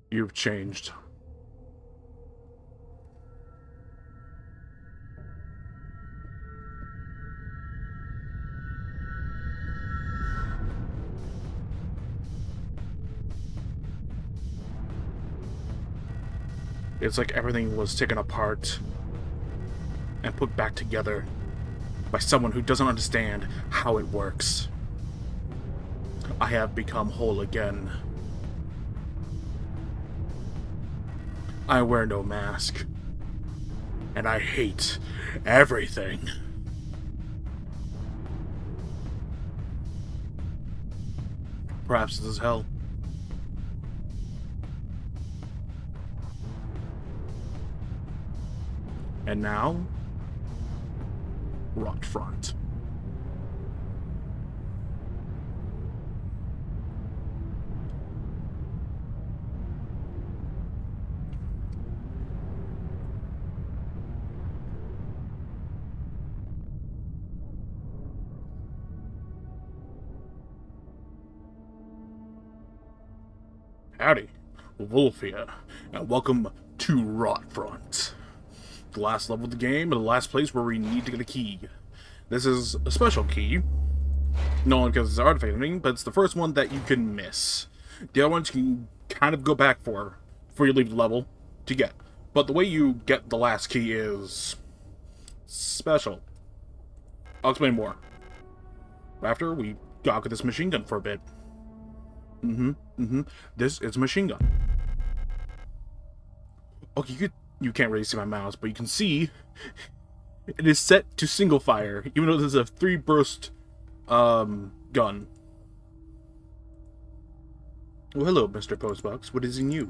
You've changed. It's like everything was taken apart and put back together by someone who doesn't understand how it works. I have become whole again. I wear no mask. And I hate everything. Perhaps this is hell. And now, Rotfront. Howdy, Vvulf here, and welcome to Rotfront. The last level of the game, and the last place where we need to get a key. This is a special key, not only because it's artifact ending, but it's the first one that you can miss. The other ones you can kind of go back for before you leave the level to get. But the way you get the last key is special. I'll explain more after we gawk at this machine gun for a bit. This is a machine gun. Okay, you can't really see my mouse, but you can see it is set to single fire, even though this is a 3-burst gun. Oh, hello, Mr. Postbox. What is in you?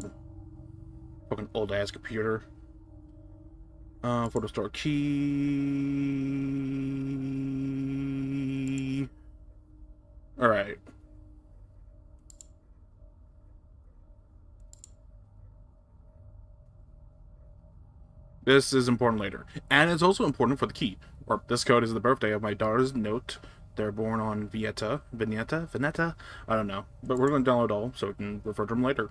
Fucking old ass computer. Photo store key. Alright. This is important later. And it's also important for the key. Or this code is the birthday of my daughter's note. They're born on Veneta? I don't know. But we're going to download all so we can refer to them later.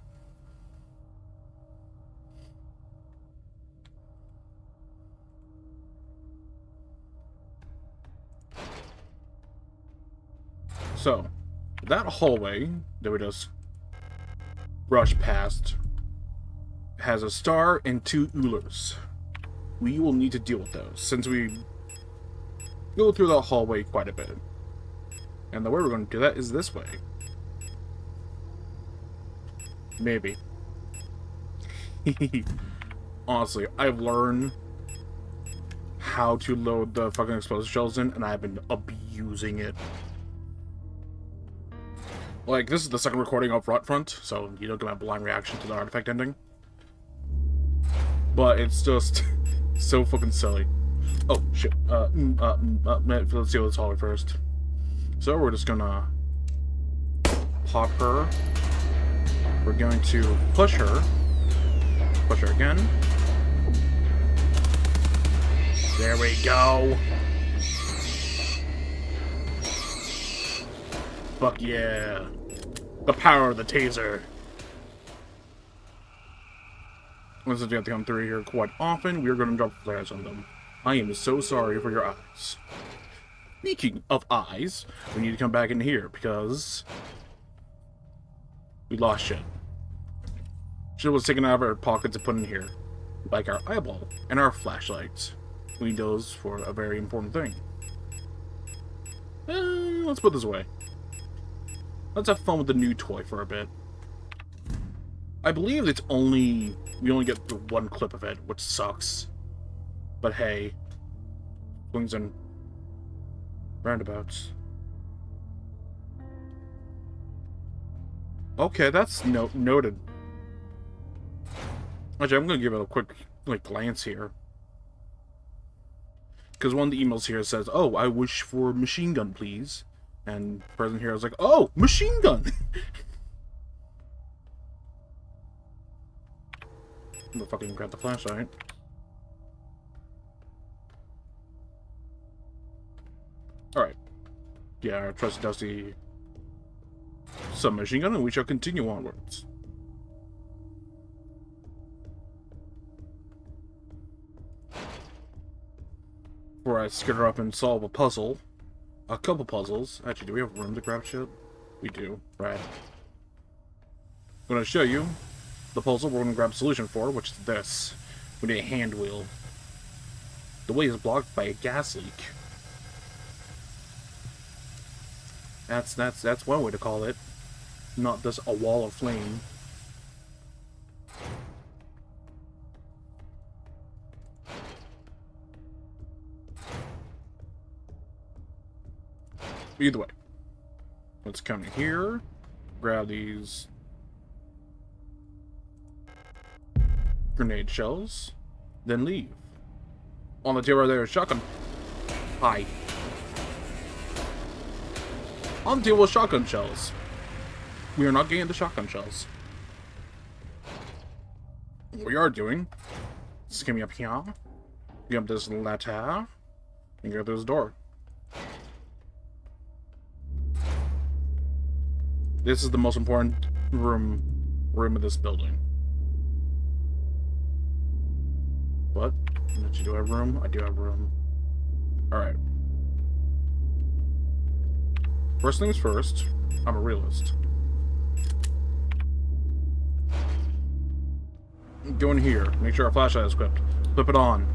So, that hallway that we just brushed past has a star and 2 Eulers. We will need to deal with those, since we go through the hallway quite a bit. And the way we're going to do that is this way. Maybe. Honestly, I've learned how to load the fucking explosive shells in, and I've been abusing it. Like, this is the second recording of Rotfront, so you don't get my blind reaction to the artifact ending. But it's just so fucking silly. Oh, shit. Let's deal with this hallway first. So we're just gonna pop her. We're going to push her. Push her again. There we go. Fuck yeah. The power of the taser. Since you have to come through here quite often, we are going to drop flares on them. I am so sorry for your eyes. Speaking of eyes, we need to come back in here because we lost shit. Shit was taken out of our pockets and put in here. Like our eyeball and our flashlights. We need those for a very important thing. Let's put this away. Let's have fun with the new toy for a bit. I believe we only get the one clip of it, which sucks. But hey, swings and roundabouts. Okay, that's noted. Actually, I'm gonna give it a quick glance here, because one of the emails here says, "Oh, I wish for machine gun, please." And the person here was like, "Oh, machine gun." I'm gonna fucking grab the flashlight. Alright. Yeah, our trusty dusty submachine gun, and we shall continue onwards. before I skitter up and solve a puzzle. A couple puzzles. Actually, do we have room to grab shit? We do. Right. I'm going to show you the puzzle we're going to grab a solution for, which is this. We need a hand wheel. The way is blocked by a gas leak. That's one way to call it. Not just a wall of flame. Either way. Let's come in here. Grab these grenade shells. Then leave. On the table right there is shotgun. Hi. On the table is shotgun shells. We are not getting the shotgun shells. What we are doing is coming up here. Get up this ladder. And go through this door. This is the most important room of this building. What? Did you do have room? I do have room. Alright. First things first, I'm a realist. Go in here. Make sure our flashlight is equipped. Flip it on.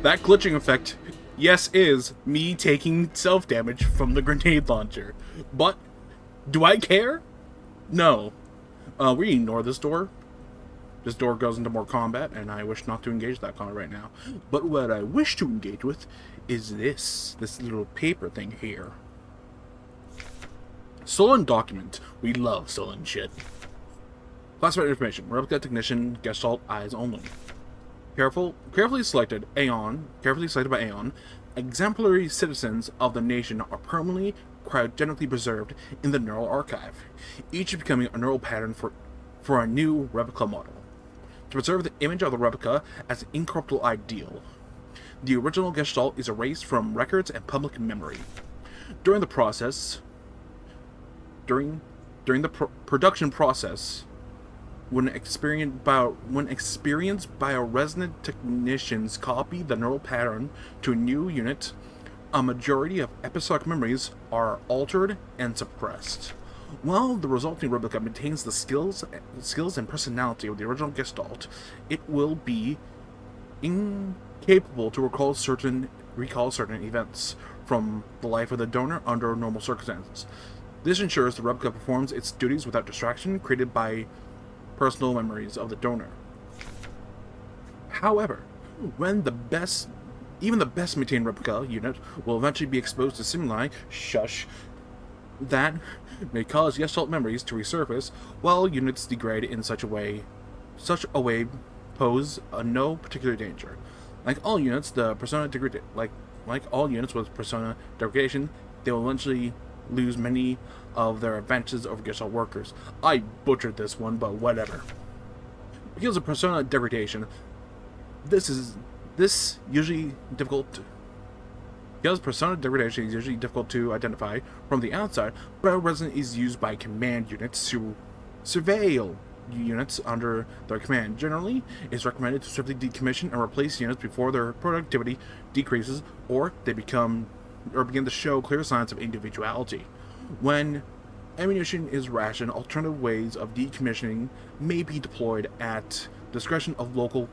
That glitching effect, yes, is me taking self-damage from the grenade launcher. But, do I care? No. We ignore this door. This door goes into more combat, and I wish not to engage that combat right now. But what I wish to engage with is this little paper thing here. Stolen document. We love stolen shit. Classified information. Replica technician, Gestalt, eyes only. Carefully selected by Aeon, exemplary citizens of the nation are permanently cryogenically preserved in the neural archive, each becoming a neural pattern for a new replica model. To preserve the image of the replica as an incorruptible ideal, the original Gestalt is erased from records and public memory. During the production process, when experienced bioresonant technicians copy the neural pattern to a new unit, a majority of episodic memories are altered and suppressed. While the resulting replica maintains the skills and personality of the original Gestalt, it will be incapable to recall certain events from the life of the donor under normal circumstances. This ensures the replica performs its duties without distraction created by personal memories of the donor. However, when even the best maintained replica unit will eventually be exposed to stimuli, that may cause Gestalt memories to resurface, while units degrade in such a way pose no particular danger. Like all units, like all units with persona degradation, they will eventually lose many of their advantages over Gestalt workers. I butchered this one, but whatever. Because of persona degradation, because persona degradation is usually difficult to identify from the outside, bioresonance is used by command units to surveil units under their command. Generally, it's recommended to swiftly decommission and replace units before their productivity decreases or they begin to show clear signs of individuality. When ammunition is rationed, alternative ways of decommissioning may be deployed at discretion of local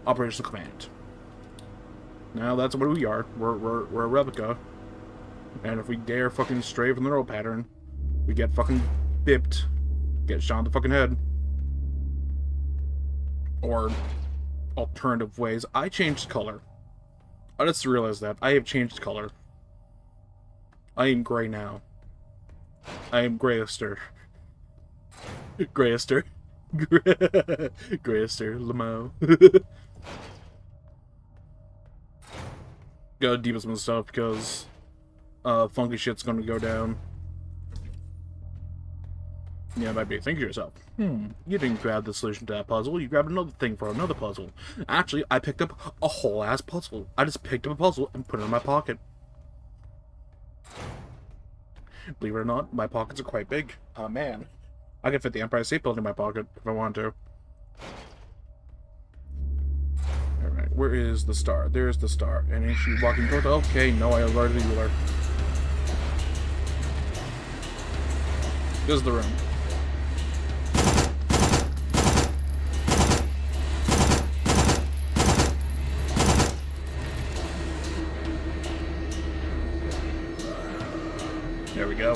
operational command. Now that's what we are. We're a replica, and if we dare fucking stray from the neural pattern, we get fucking bipped, get shot in the fucking head. Or alternative ways. I changed color. I just realized that I have changed color. I am gray now. I am Grayester. Grayester. Grayester. Lamo. Gotta deep some stuff because funky shit's gonna go down. Yeah, might be thinking to yourself, you didn't grab the solution to that puzzle, you grabbed another thing for another puzzle. Actually, I picked up a whole ass puzzle. I just picked up a puzzle and put it in my pocket. Believe it or not, my pockets are quite big. Oh man. I could fit the Empire State Building in my pocket if I wanted to. Alright, where is the star? There's the star. And is she walking towards... Okay, no, I alerted you her. This is the room. There we go.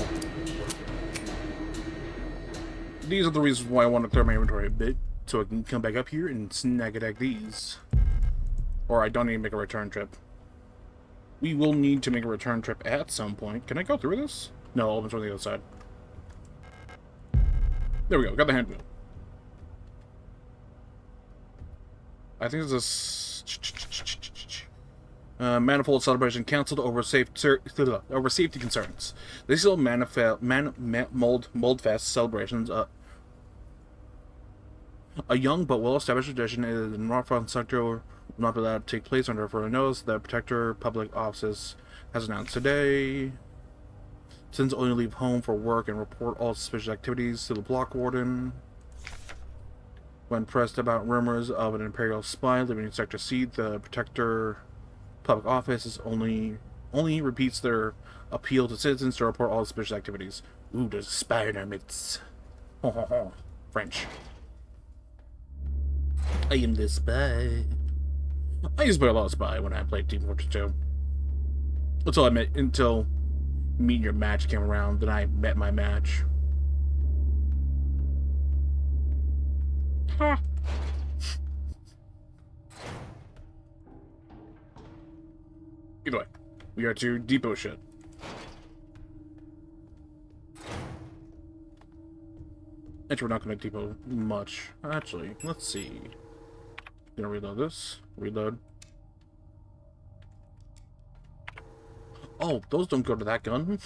These are the reasons why I want to clear my inventory a bit, so I can come back up here and snag attack these. Or I don't need to make a return trip. We will need to make a return trip at some point. Can I go through this? No, I'll open on the other side. There we go, got the hand wheel. I think this is manifold celebration cancelled over safety concerns. They still mold fest celebrations. A young but well-established tradition in Rotfront Sektor will not be allowed to take place under further notice. The Protector Public Office has announced today. Citizens only leave home for work and report all suspicious activities to the block warden. When pressed about rumors of an Imperial spy living in Sector C, the Protector Public Office is only repeats their appeal to citizens to report all suspicious activities. Ooh, there's a spy in our midst. Ho ho ho. French. I am the spy. I used to play a lot of spy when I played Team Fortress 2. Until meet your match came around, then I met my match. Huh. Either way, we are to depot shit. Actually, we're not going to depot much. Actually, let's see. Gonna reload this. Reload. Oh, those don't go to that gun.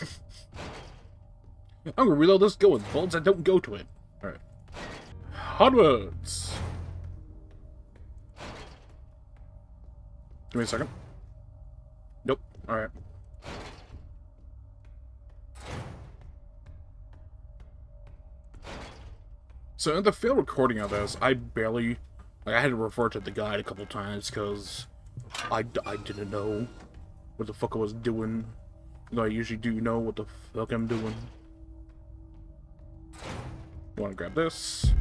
I'm gonna reload this gun with bullets that don't go to it. Alright. Onwards! Give me a second. Nope. Alright. So in the failed recording of this, I barely... Like, I had to refer to the guide a couple times because I didn't know what the fuck I was doing. I usually do know what the fuck I'm doing. You want to grab this.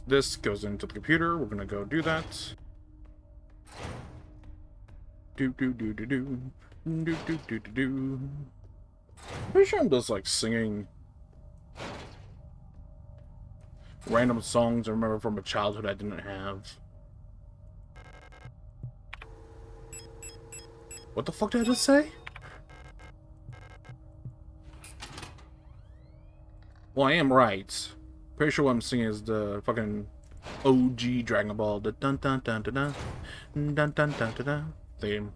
This goes into the computer. We're gonna go do that. Do do do do do do do do do do. I'm pretty sure I'm just like singing random songs I remember from a childhood I didn't have. What the fuck did I just say? Well, I am right. Pretty sure what I'm singing is the fucking OG Dragon Ball. The dun dun dun dun dun dun dun dun dun dun theme.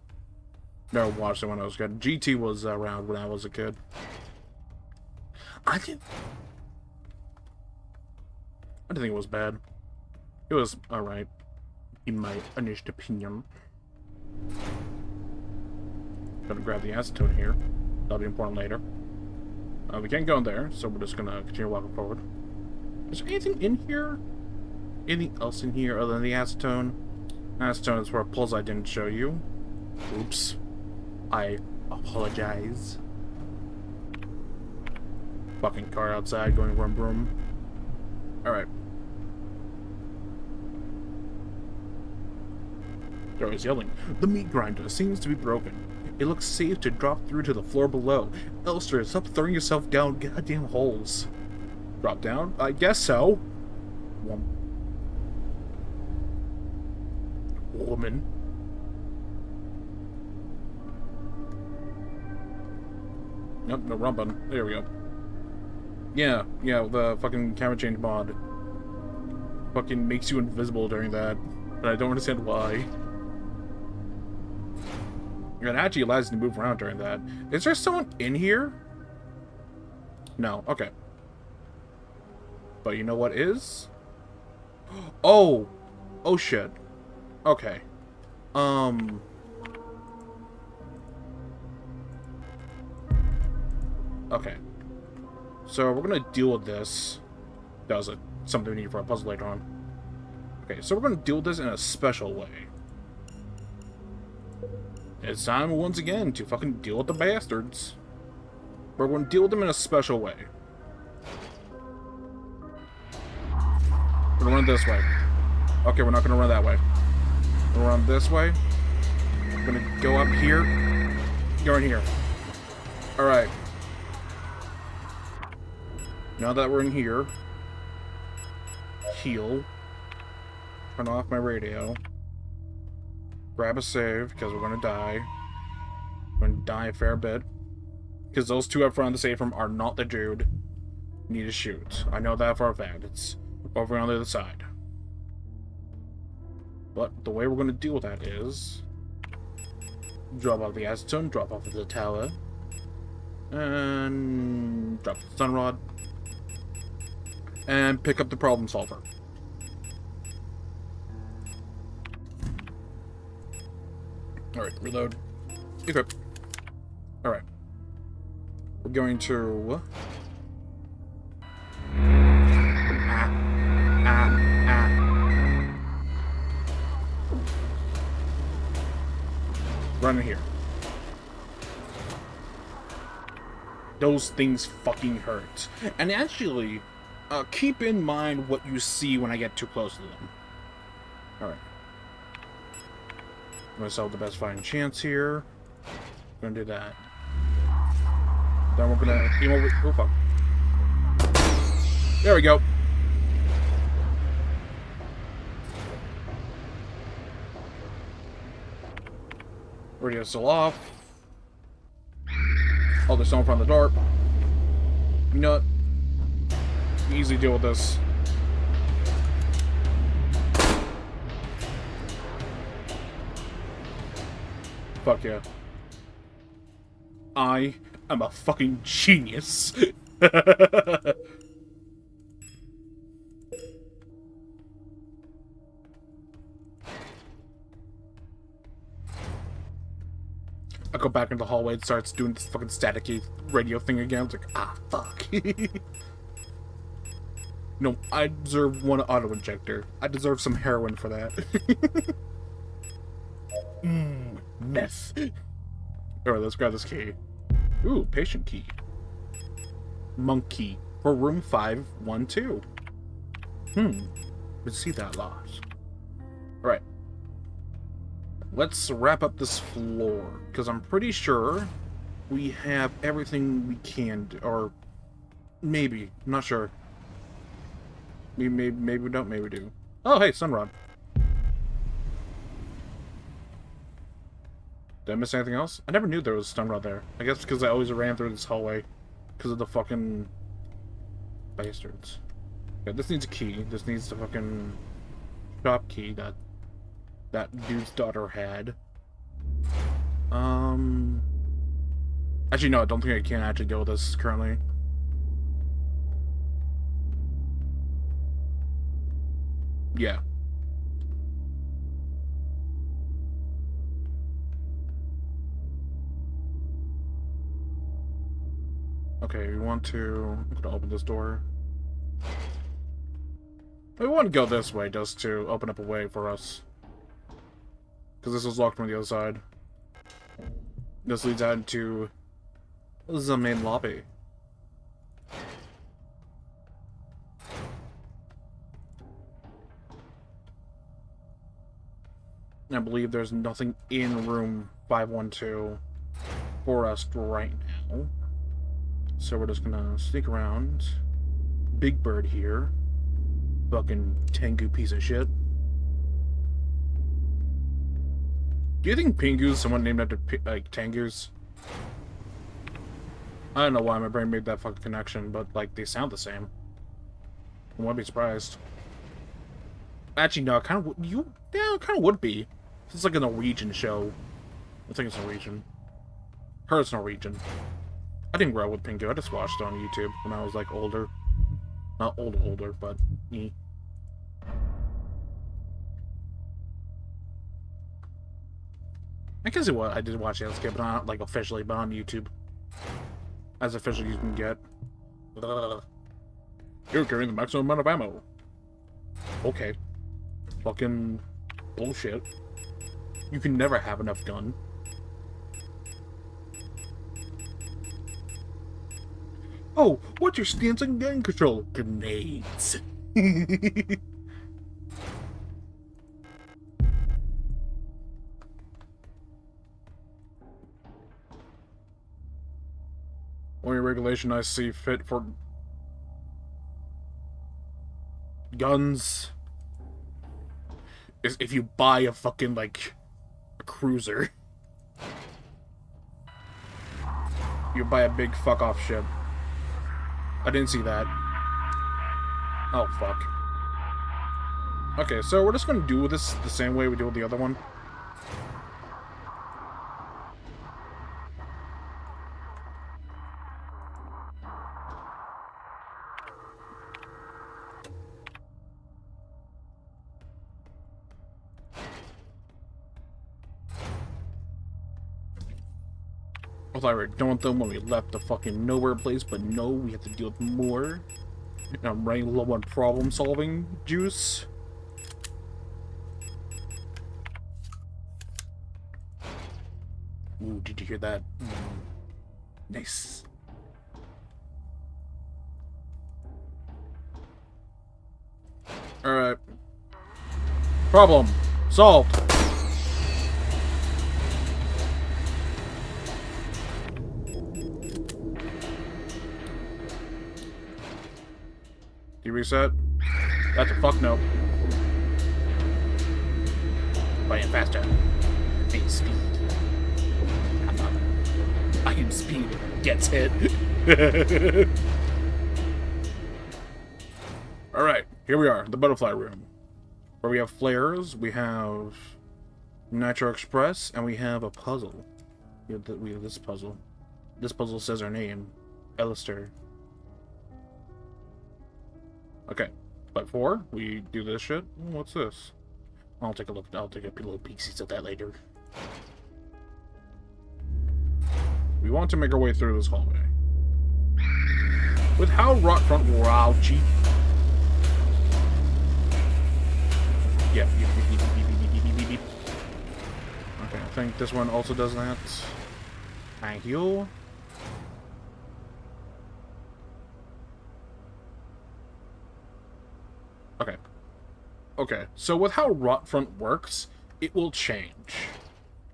Never watched it when I was a kid. GT was around when I was a kid. I didn't think it was bad. It was alright, in my honest opinion. Gonna grab the acetone here. That'll be important later. We can't go in there, so we're just gonna continue walking forward. Is there anything in here? Anything else in here other than the acetone? Acetone is for a pulse I didn't show you. Oops. I apologize. Fucking car outside going vroom vroom. Alright. There is yelling. The meat grinder seems to be broken. It looks safe to drop through to the floor below. Elster, stop throwing yourself down goddamn holes. Drop down? I guess so. Woman. Nope, no wrong button. There we go. Yeah, the fucking camera change mod fucking makes you invisible during that. But I don't understand why. It actually allows you to move around during that. Is there someone in here? No. Okay. But you know what is? Oh! Oh shit. Okay. Okay. So we're gonna deal with this. That was something we need for a puzzle later on. Okay, so we're gonna deal with this in a special way. It's time once again to fucking deal with the bastards. We're gonna deal with them in a special way. We're gonna run this way. Okay, we're not gonna run that way. We're gonna run this way. We're gonna go up here. Go in here. Alright. Now that we're in here, heal. Turn off my radio. Grab a save, because we're gonna die. We're gonna die a fair bit. Because those two up front of the save room are not the dude you need to shoot. I know that for a fact. It's over on the other side. But the way we're gonna deal with that is drop off the acetone, drop off of the tower, and drop the stun rod, and pick up the problem solver. Alright, reload. Equip. Alright. We're going to... Run in here. Those things fucking hurt. And actually, keep in mind what you see when I get too close to them. Alright. I'm gonna sell the best fighting chance here. Gonna do that. Then we're gonna... Oh, fuck. There we go. Radio's still off. Oh, there's someone from the door. You know what? Easy deal with this. Fuck yeah. I am a fucking genius. I go back in the hallway and starts doing this fucking staticky radio thing again. It's like, ah, fuck. No, I deserve one auto-injector. I deserve some heroin for that. Meth. Alright, let's grab this key. Ooh, patient key. Monk key. For room 512. Let's see that lost. Alright. Let's wrap up this floor, because I'm pretty sure we have everything we can do, or maybe, I'm not sure. Maybe we don't, maybe we do. Oh, hey, Sunrod. Did I miss anything else? I never knew there was a stun rod there. I guess because I always ran through this hallway because of the fucking bastards. Yeah, this needs a key. This needs the fucking shop key that dude's daughter had. Actually, no, I don't think I can actually go with this currently. Yeah. Okay, we want to... I'm gonna open this door. We want to go this way just to open up a way for us. Because this was locked from the other side. This leads out into the main lobby. I believe there's nothing in room 512 for us right now. So we're just gonna sneak around. Big Bird here. Fucking Tengu piece of shit. Do you think Pingu's someone named after, like, Tengus? I don't know why my brain made that fucking connection, but, like, they sound the same. I wouldn't be surprised. Actually, no, it kind of would be. It's like a Norwegian show. I think it's Norwegian. Her, it's Norwegian. I didn't grow up with Pingu. I just watched it on YouTube when I was, like, older. Not older, but... I can see what I did watch it as a kid, but not, like, officially, but on YouTube. As official you can get. You're carrying the maximum amount of ammo. Okay. Fucking bullshit. You can never have enough gun. Oh, what's your stance on gun control? Grenades. Only regulation I see fit for guns is if you buy a fucking, like, a cruiser. You buy a big fuck-off ship. I didn't see that. Oh, fuck. Okay, so we're just gonna do this the same way we do with the other one. I thought we were done with them when we left the fucking nowhere place, but no, we have to deal with more. And I'm running low on problem-solving juice. Ooh, did you hear that? Nice. Alright. Problem solved. Do you reset? That's a fuck no. I am faster. I am speed. I am speed. Gets hit. Alright, here we are, the butterfly room. Where we have flares, we have Nitro Express, and we have a puzzle. We have this puzzle. This puzzle says our name. Alistair. Okay, but before we do this shit, what's this? I'll take a look. I'll take a little peeksies at that later. We want to make our way through this hallway. With how Rotfront Wouchi. Yep. Okay, I think this one also does that. Thank you. Okay. Okay, so with how Rotfront works, it will change.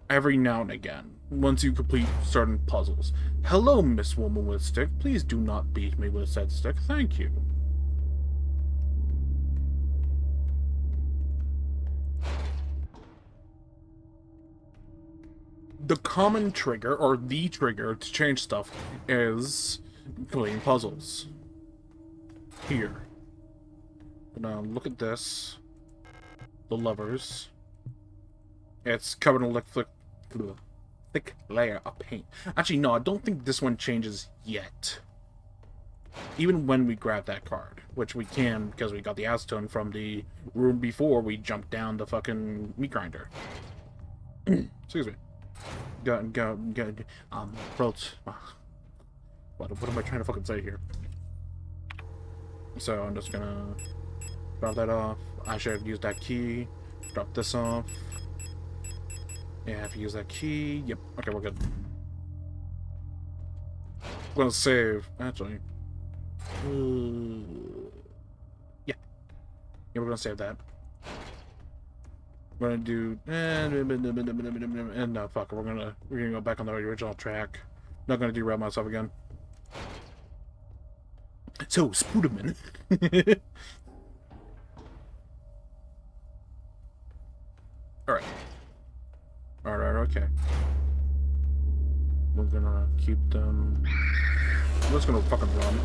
Every now and again, once you complete certain puzzles. Hello, Miss Woman with Stick. Please do not beat me with said stick. Thank you. The common trigger, or the trigger, to change stuff is completing puzzles. Here. Now look at this. The levers. It's covered in a thick layer of paint. Actually, no, I don't think this one changes yet. Even when we grab that card, which we can because we got the acetone from the room before we jumped down the fucking meat grinder. Excuse me. What am I trying to fucking say here? So I'm just gonna drop that off. I should have used that key. Drop this off. Yeah, I have to use that key. Yep. Okay, we're good. I'm gonna save. Actually. Yeah. Yeah, we're gonna save that. We're gonna do. And no, fuck it. We're gonna go back on the original track. Not gonna derail myself again. So, Spooderman. Alright. Alright, okay. We're gonna keep them. I'm just gonna fucking run.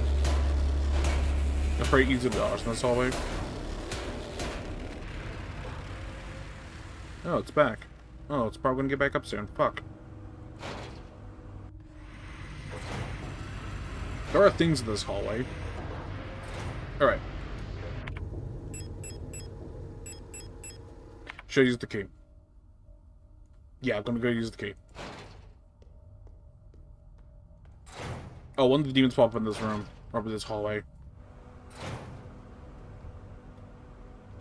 It's pretty easy to dodge in this hallway. Oh, it's back. Oh, it's probably gonna get back up soon. Fuck. There are things in this hallway. Alright. Should I use the key? Yeah, I'm gonna go use the key. Oh, one of the demons pop up in this room. Or this hallway.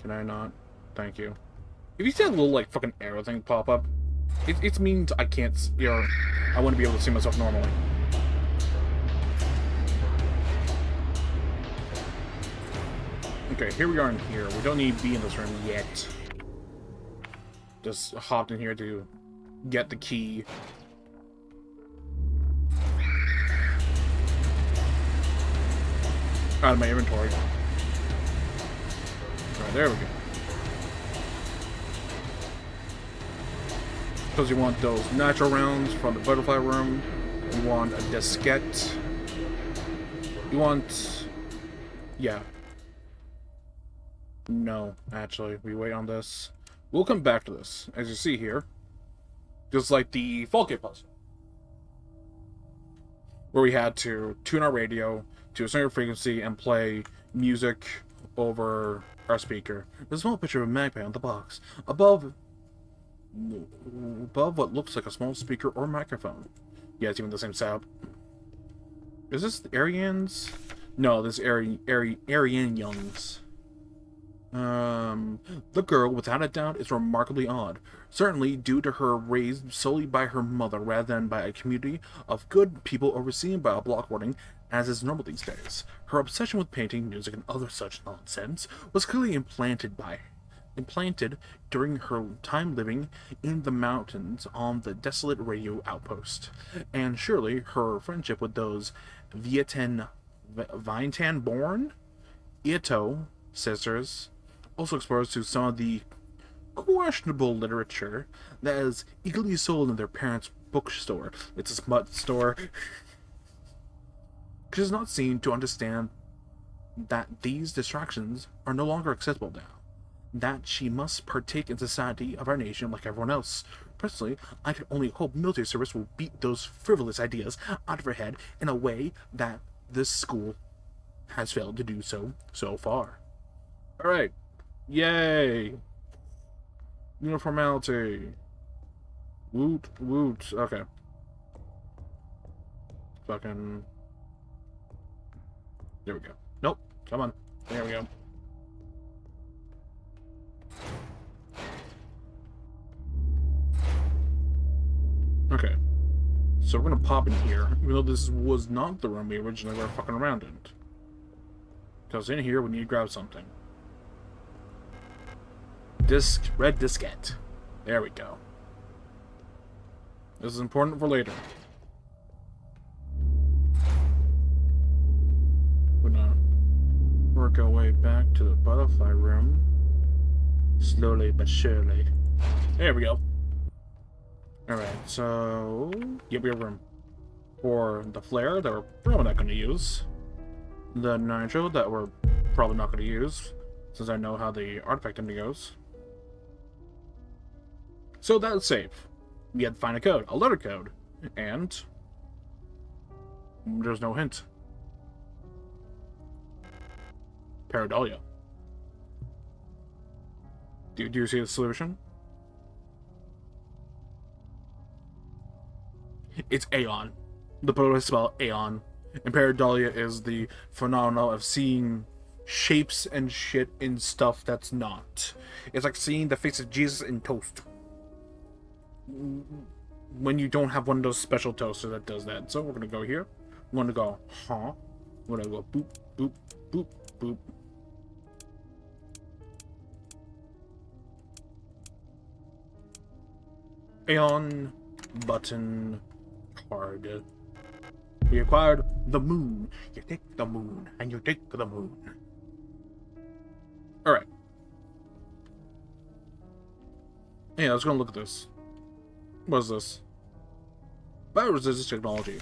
Can I not? Thank you. If you see that little, like, fucking arrow thing pop up, it means I can't, you know, I wouldn't be able to see myself normally. Okay, here we are in here. We don't need to be in this room yet. Just hopped in here to get the key. Out of my inventory. Alright, there we go. Because you want those natural rounds from the butterfly room. You want a diskette. You want... Yeah. No, actually. We wait on this. We'll come back to this. As you see here. Just like the Falcate puzzle. Where we had to tune our radio to a certain frequency and play music over our speaker. There's a small picture of a magpie on the box. Above what looks like a small speaker or microphone. Yeah, it's even the same setup. Is this the Arians? No, this is Arian Youngs. The girl, without a doubt, is remarkably odd. Certainly due to her raised solely by her mother rather than by a community of good people overseen by a block warning, as is normal these days. Her obsession with painting, music, and other such nonsense was clearly implanted during her time living in the mountains on the desolate radio outpost. And surely her friendship with those Vintan-born Ito sisters, also exposed to some of the questionable literature that is eagerly sold in their parents' bookstore. It's a smut store. She does not seem to understand that these distractions are no longer acceptable now. That she must partake in society of our nation like everyone else. Personally, I can only hope military service will beat those frivolous ideas out of her head in a way that this school has failed to do so far. Alright. Yay! Uniformality. Woot, woot. Okay. Fucking... There we go. Nope. Come on. There we go. Okay. So we're gonna pop in here, even though this was not the room we originally were fucking around in. Because in here we need to grab something. Red diskette. There we go. This is important for later. We're gonna work our way back to the butterfly room. Slowly but surely. There we go. Alright, so... Yep, we have room. For the flare that we're probably not going to use. The nitro that we're probably not going to use. Since I know how the artifact ending goes. So that's safe. We had to find a code. A letter code. And... there's no hint. Pareidolia. Do you see the solution? It's Aeon. The proto spell Aeon. And Pareidolia is the phenomenon of seeing shapes and shit in stuff that's not. It's like seeing the face of Jesus in toast. When you don't have one of those special toasters that does that. So we're gonna go here. We're gonna go, huh? We're gonna go boop, boop, boop, boop. Aeon button card. We acquired the moon. You take the moon, and you take the moon. Alright. Yeah, let's go and look at this. What is this? Bioresistance technology.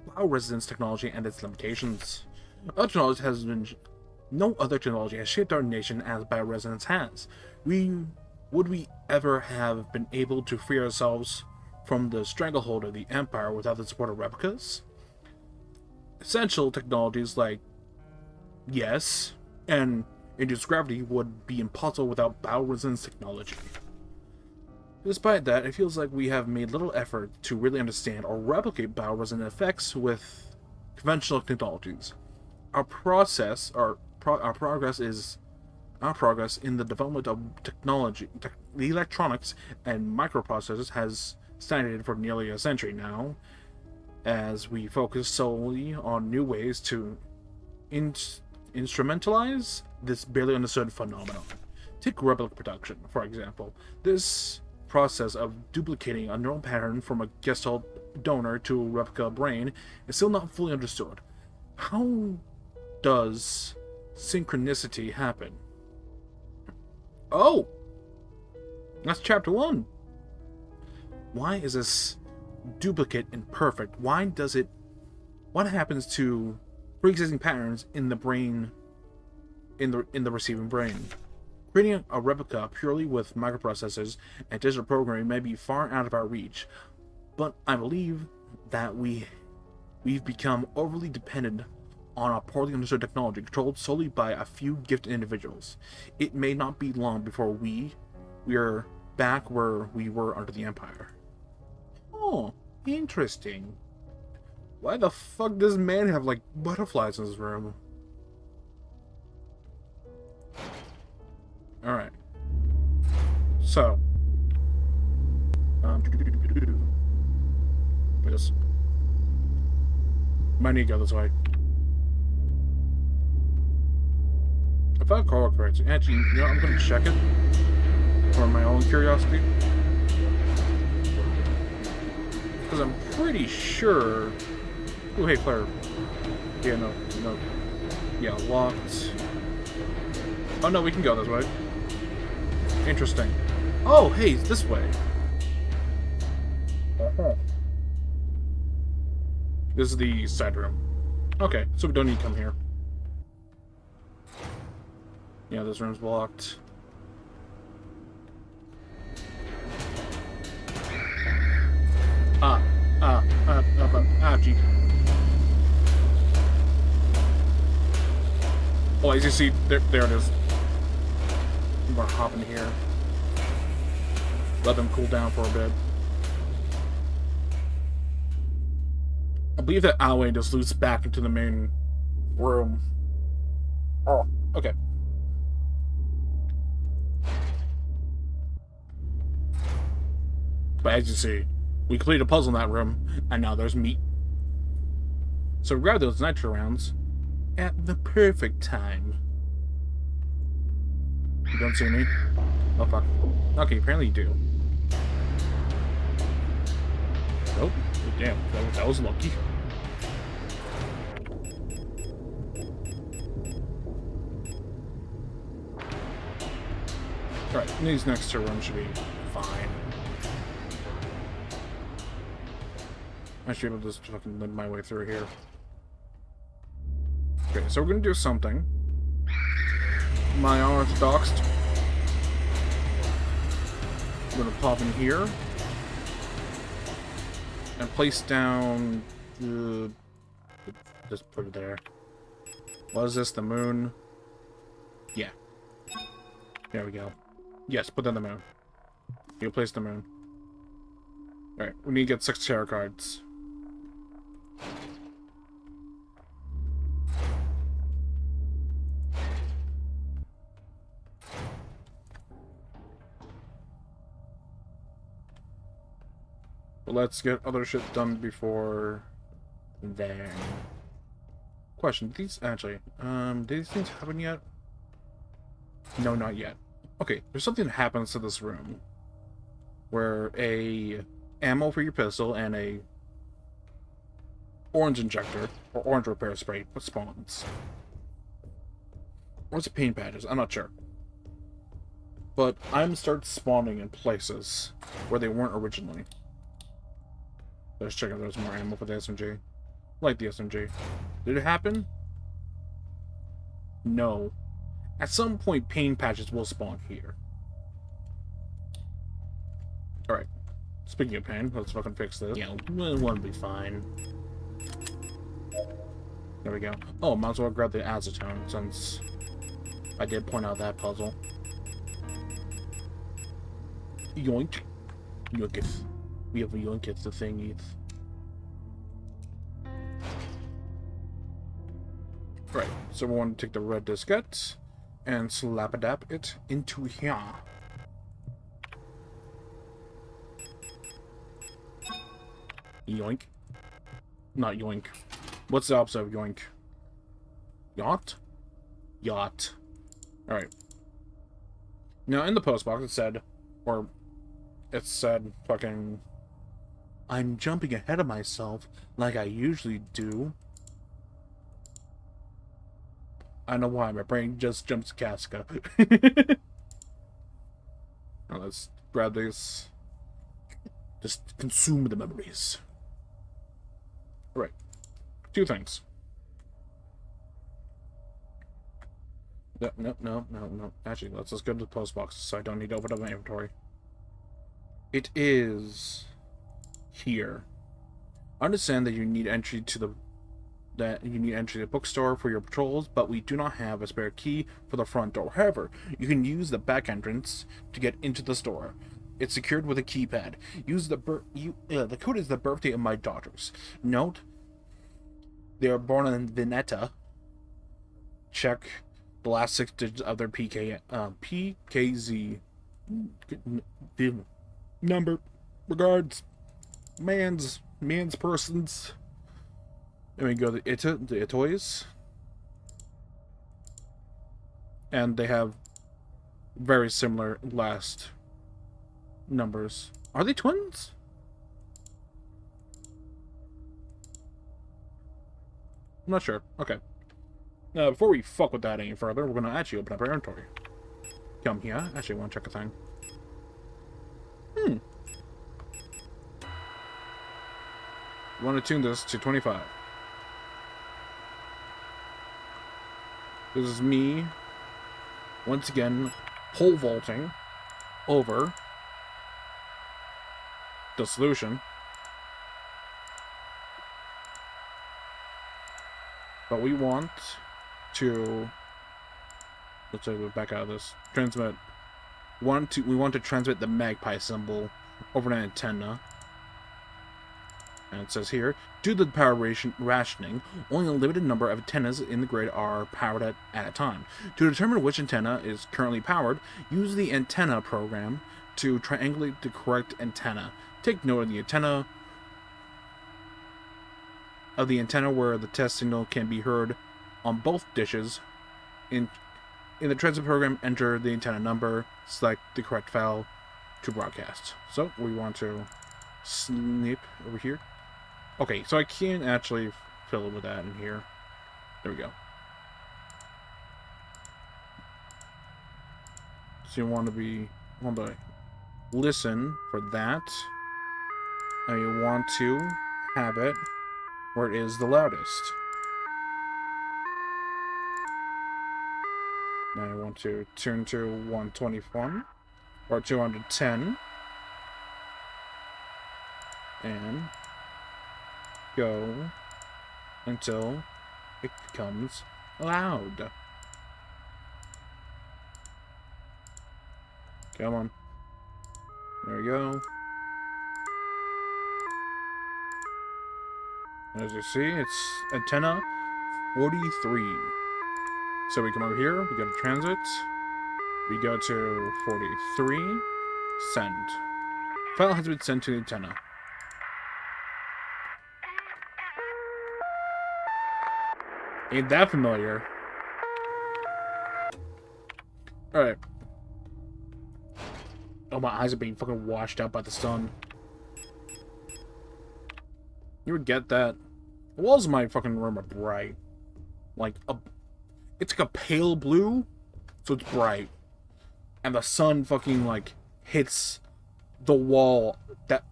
Bioresistance technology and its limitations. Other technology has been... No other technology has shaped our nation as bioresistance has. Would we ever have been able to free ourselves from the stranglehold of the Empire without the support of replicas? essential technologies like yes, and induced gravity would be impossible without bioresonance technology. Despite that, it feels like we have made little effort to really understand or replicate bioresonant effects with conventional technologies. Our progress in the development of technology, the electronics and microprocessors has stagnated for nearly a century now, as we focus solely on new ways to instrumentalize this barely understood phenomenon. Take replica production, for example. This process of duplicating a neural pattern from a gestalt donor to a replica brain is still not fully understood. How does synchronicity happen? Oh! That's chapter 1. Why is this duplicate imperfect? What happens to pre-existing patterns in the brain, in the receiving brain? Creating a replica purely with microprocessors and digital programming may be far out of our reach, but I believe that we've become overly dependent on a poorly understood technology controlled solely by a few gifted individuals. It may not be long before we are back where we were under the Empire. Oh, interesting. Why the fuck does man have, like, butterflies in his room? Alright. So. Yes. Might need to go this way. If I recall correctly, actually, you know, I'm going to check it for my own curiosity. Because I'm pretty sure... Oh, hey, Claire. Yeah, no. Yeah, locked. Oh, no, we can go this way. Interesting. Oh, hey, it's this way. This is the side room. Okay, so we don't need to come here. Yeah, this room's blocked. Ouchie. Well, as you see, there it is. I'm gonna hop in here. Let them cool down for a bit. I believe that alleyway just loops back into the main room. Oh, okay. But as you see, we completed a puzzle in that room, and now there's meat. So grab those nitro rounds at the perfect time. You don't see me? Oh fuck. Okay, apparently you do. Nope. Oh, damn, that was lucky. Alright, these next two rooms should be fine. I should be able to just fucking limp my way through here. Okay, so we're gonna do something. My unorthodoxed. I'm gonna pop in here. And place down... just put it there. What is this, the moon? Yeah. There we go. Yes, put down the moon. You place the moon. Alright, we need to get 6 tarot cards. But let's get other shit done before then. Question, did these actually, did these things happen yet? No, not yet. Okay, there's something that happens to this room where a ammo for your pistol and a orange injector or orange repair spray spawns. Or it's paint patches, I'm not sure. But items start spawning in places where they weren't originally. Let's check if there's more ammo for the SMG. Like the SMG. Did it happen? No. At some point, pain patches will spawn here. Alright. Speaking of pain, let's fucking fix this. Yeah, one will be fine. There we go. Oh, might as well grab the acetone since I did point out that puzzle. Yoink. Yoinketh. We have a yoinketh the thingy. Right, so we want to take the red diskette and slap-a-dap it into here. Yoink. Not yoink. What's the opposite of yoink? Yacht? Yacht. Alright. Now, in the postbox, it said, fucking, I'm jumping ahead of myself like I usually do. I know why, my brain just jumps to Casca. Now, let's grab this. Just consume the memories. Alright. Two things. No. Actually, let's just go to the post box so I don't need to open up my inventory. It is here. Understand that you need entry to the bookstore for your patrols, but we do not have a spare key for the front door. However, you can use the back entrance to get into the store. It's secured with a keypad. The code is the birthday of my daughters. Note, they are born in Veneta. Check the last 6 digits of their PKZ number. Regards, man's persons. And we go to the toys, and they have very similar last numbers. Are they twins? I'm not sure. Okay. Before we fuck with that any further, we're gonna actually open up our inventory. Come here. Actually, I want to check a thing. I want to tune this to 25. This is me, once again, pole vaulting over the solution. But we want to, let's say we're back out of this, transmit. We want to transmit the magpie symbol over an antenna. And it says here, due to the power rationing, only a limited number of antennas in the grid are powered at a time. To determine which antenna is currently powered, use the antenna program to triangulate the correct antenna. Take note of the antenna where the test signal can be heard on both dishes. In the transmit program, enter the antenna number, select the correct file to broadcast. So we want to snip over here. Okay, so I can't actually fill it with that in here. There we go. So you want to listen for that. And you want to have it where it is the loudest. Now I want to tune to 121 or 210 and go until it becomes loud. Come on. There we go. As you see, it's antenna 43. So we come over here, we go to transit, we go to 43, send. File has been sent to the antenna. Ain't that familiar? Alright. Oh, my eyes are being fucking washed out by the sun. You would get that. The walls of my fucking room are bright. It's like a pale blue, so it's bright. And the sun fucking, like, hits the wall that...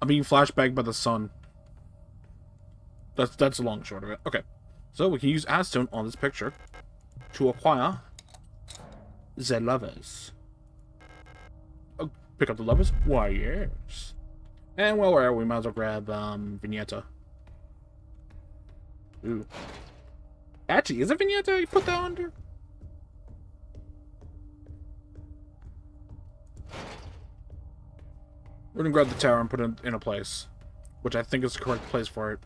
I'm being flashbanged by the sun. That's the long and short of it. Okay. So we can use acetone on this picture to acquire the lovers. Oh, pick up the lovers? Why, yes. And while we're at it, we might as well grab Vignetta. Ooh. Actually, is it Vignette you put that under? We're gonna grab the tower and put it in a place, which I think is the correct place for it.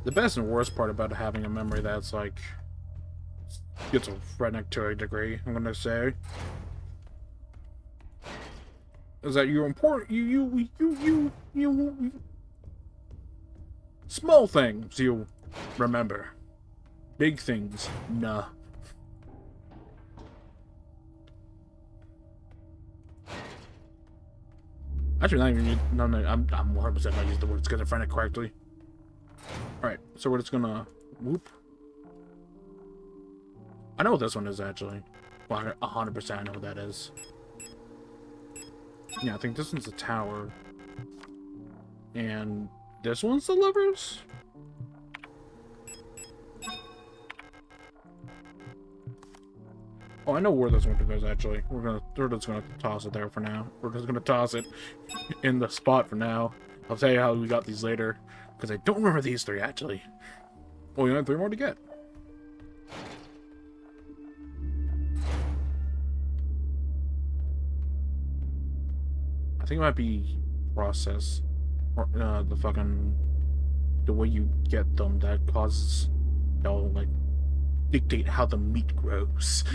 The best and worst part about having a memory that's like gets a redneck to a degree, I'm gonna say, is that you're important. You small things you remember. Big things, nah. Actually, not even. No, I'm 100% not using the word schizophrenic correctly. Alright, so we're just gonna whoop. I know what this one is actually. Well, 100% I know what that is. Yeah, I think this one's the tower. And this one's the levers? Oh, I know where this one goes actually. We're just gonna toss it there for now. We're just gonna toss it in the spot for now. I'll tell you how we got these later. Because I don't remember these three actually. Well, you have 3 more to get. I think it might be process. Or the way you get them that causes, you know, like, dictate how the meat grows.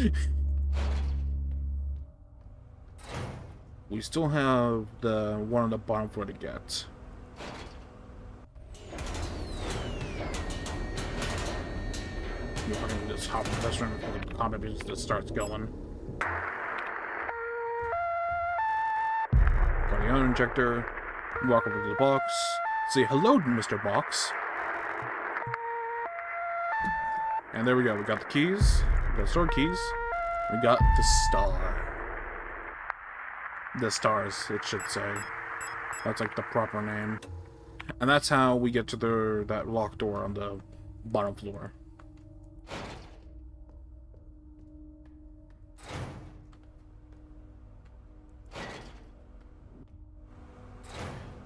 We still have the one on the bottom floor to get. You fucking just hop in the restaurant before the combat music just starts going. Got the ion injector. Walk over to the box. Say hello, Mr. Box. And there we go. We got the keys. We got the sword keys. We got the star. The stars, it should say. That's like the proper name. And that's how we get to that locked door on the bottom floor.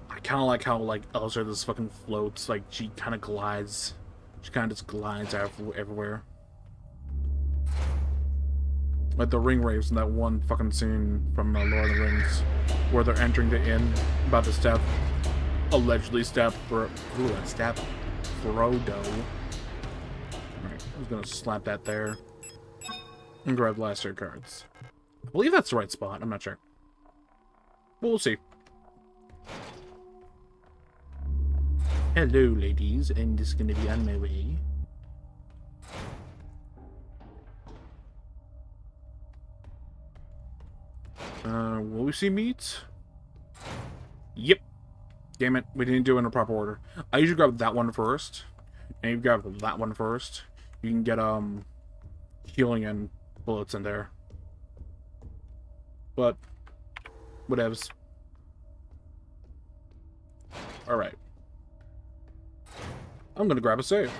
I kind of like how, like, Elsa just fucking floats. Like, she kind of glides. She kind of just glides everywhere. Like the ring wraiths in that one fucking scene from Lord of the Rings, where they're entering the inn, about to allegedly stab Frodo. Alright, I was gonna slap that there. And grab the last 3 cards. I believe that's the right spot, I'm not sure. But we'll see. Hello, ladies, I'm just gonna be on my way. Will we see meat? Yep. Damn it, we didn't do it in a proper order. I usually grab that one first. And you grab that one first. You can get, healing and bullets in there. But, whatevs. Alright. I'm gonna grab a save.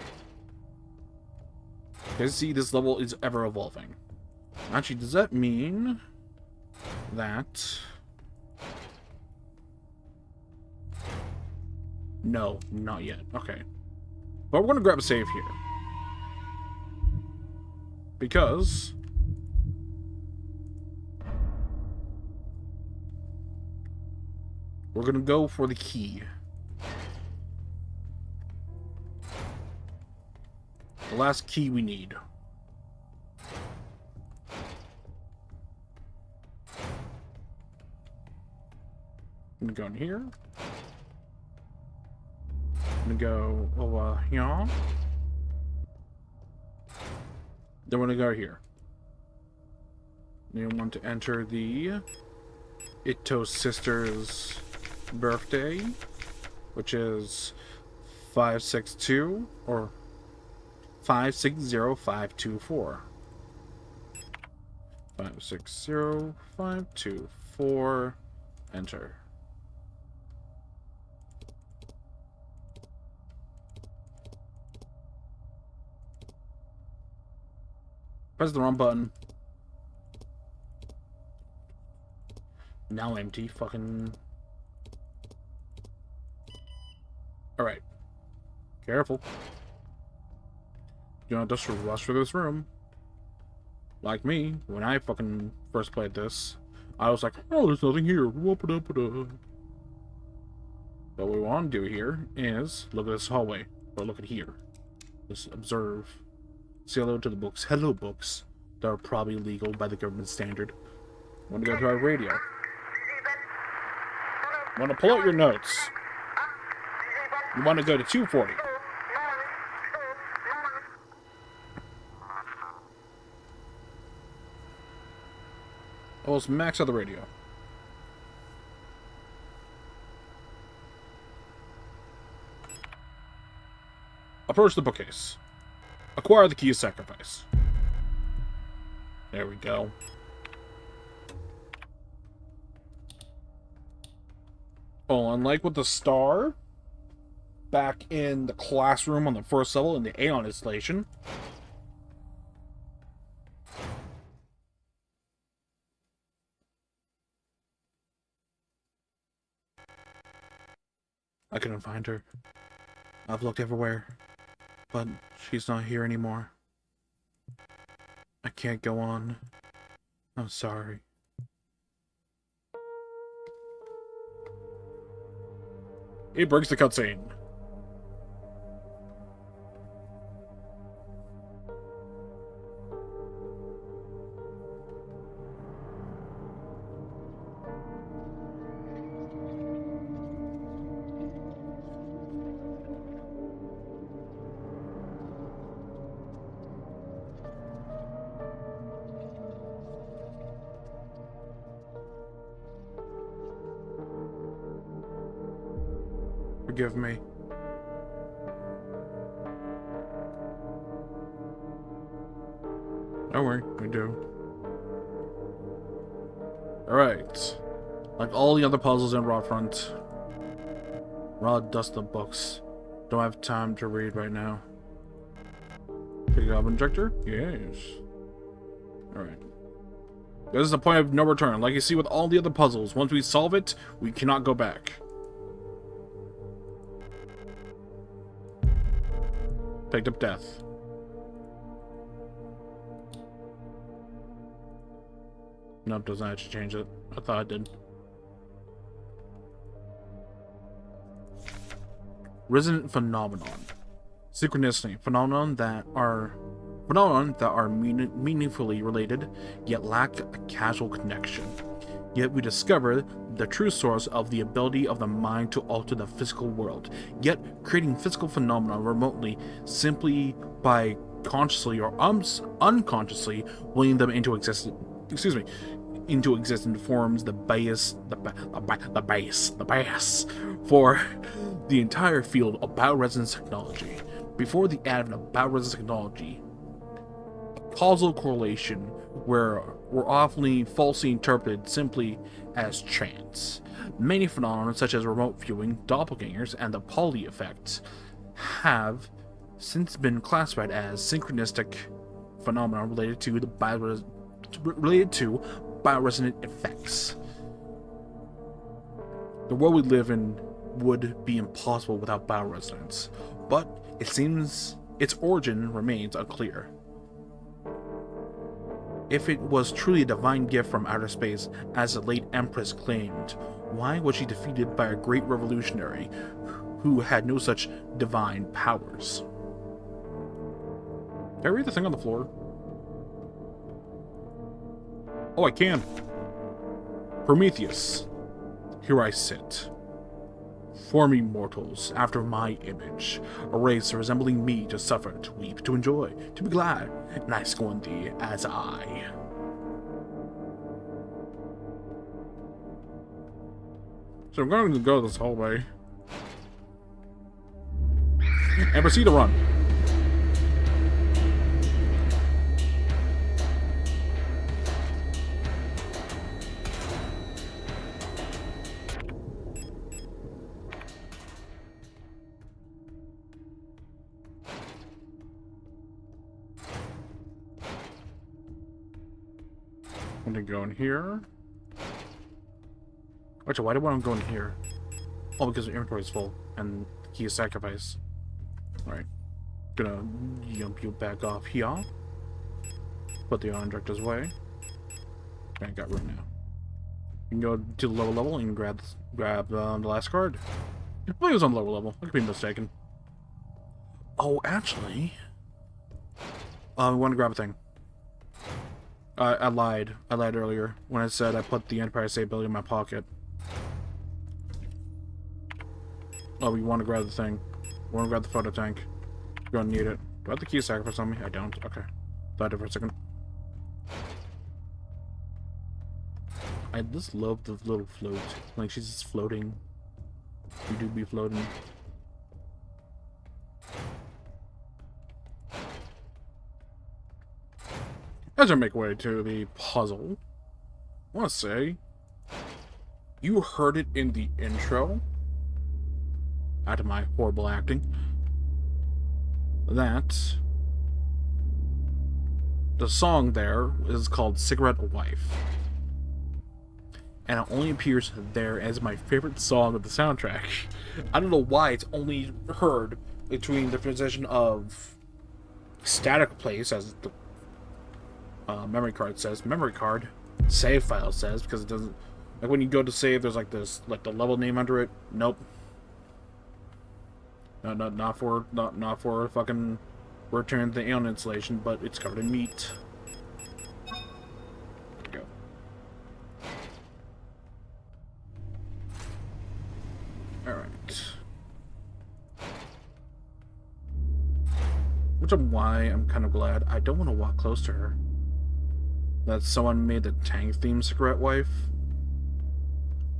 Because, see, this level is ever evolving. Actually, does that mean that... No, not yet. Okay. But we're gonna grab a save here. Because... we're gonna go for the key. The last key we need. I'm gonna go in here. I'm gonna go over here. Then we're gonna go here. You want to enter the Ito sister's birthday, which is 562 or 560524. 560524. Enter. Press the wrong button. Now empty. Fucking. Alright. Careful. You don't just rush through this room. Like me, when I fucking first played this, I was like, oh, there's nothing here. Whoop-a-da-ba-da. What we want to do here is look at this hallway. Or look at here. Just observe. Say hello to the books. Hello, books. That are probably legal by the government standard. Want to go to our radio. Want to pull out your notes. You want to go to 240. Oh, let's max out the radio. Approach the bookcase. Acquire the key of sacrifice. There we go. Oh, unlike with the star back in the classroom on the first level in the Aeon installation. I couldn't find her. I've looked everywhere, but she's not here anymore. I can't go on. I'm sorry. It breaks the cutscene. Forgive me. Don't worry, we do. Alright. Like all the other puzzles in Rotfront, raw dust the books. Don't have time to read right now. Pick up injector? Yes. Alright. This is the point of no return. Like you see with all the other puzzles, once we solve it, we cannot go back. Picked up death. Nope, doesn't actually change it. I thought it did. Resonant phenomenon. Synchronicity. Phenomenon that are meaningfully related, yet lack a causal connection. Yet we discover the true source of the ability of the mind to alter the physical world, yet creating physical phenomena remotely simply by consciously or unconsciously willing them into existence. Into existence forms the base for the entire field of bioresonance technology. Before the advent of bioresonance technology, causal correlation were often falsely interpreted simply as chance. Many phenomena such as remote viewing, doppelgangers, and the Pauli effect have since been classified as synchronistic phenomena related to bioresonant effects. The world we live in would be impossible without bioresonance, but it seems its origin remains unclear. If it was truly a divine gift from outer space, as the late Empress claimed, why was she defeated by a great revolutionary who had no such divine powers? Can I read the thing on the floor? Oh, I can. Prometheus, here I sit. Form mortals after my image, a race resembling me to suffer, to weep, to enjoy, to be glad, and I scorn thee as I. So I'm going to go this hallway and proceed to run. I'm gonna go in here. Actually, why do I want to go in here? Oh, because the inventory is full, and the key is sacrifice. Alright. Gonna jump you back off here. Put the on-director's way. Okay, got room now. You can go to the lower level and grab the last card. I believe it was on the lower level. I could be mistaken. Oh, actually... we want to grab a thing. I lied. I lied earlier when I said I put the Empire State Building in my pocket. Oh, we want to grab the thing. We want to grab the photo tank. You're gonna need it. Do I have the key sacrifice on me? I don't. Okay. Thought I did for a second. I just love the little float. Like, she's just floating. You do be floating. As I make way to the puzzle, I want to say, you heard it in the intro, out of my horrible acting, that the song there is called Cigarette Wife. And it only appears there as my favorite song of the soundtrack. I don't know why it's only heard between the transition of static place, as the memory card says, memory card, save file says, because it doesn't, like when you go to save, there's like this, like the level name under it. Nope. Not for fucking return the alien installation, but it's covered in meat. There we go. Alright. Which is why I'm kind of glad I don't want to walk close to her. That someone made the tank theme Cigarette Wife,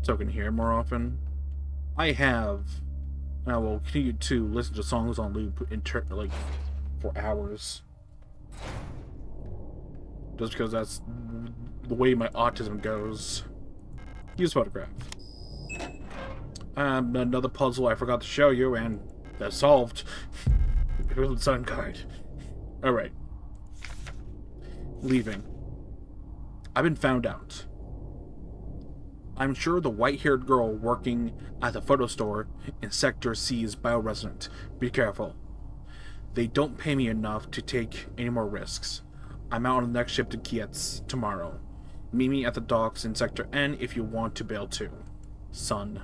so I can hear it more often. I have, and I will continue to listen to songs on loop like for hours, just because that's the way my autism goes. Use photograph. Another puzzle I forgot to show you, and that's solved. Here's the sun card. Alright. Leaving. I've been found out. I'm sure the white-haired girl working at the photo store in Sector C is bioresident. Be careful. They don't pay me enough to take any more risks. I'm out on the next ship to Kietz tomorrow. Meet me at the docks in Sector N if you want to bail too. Son.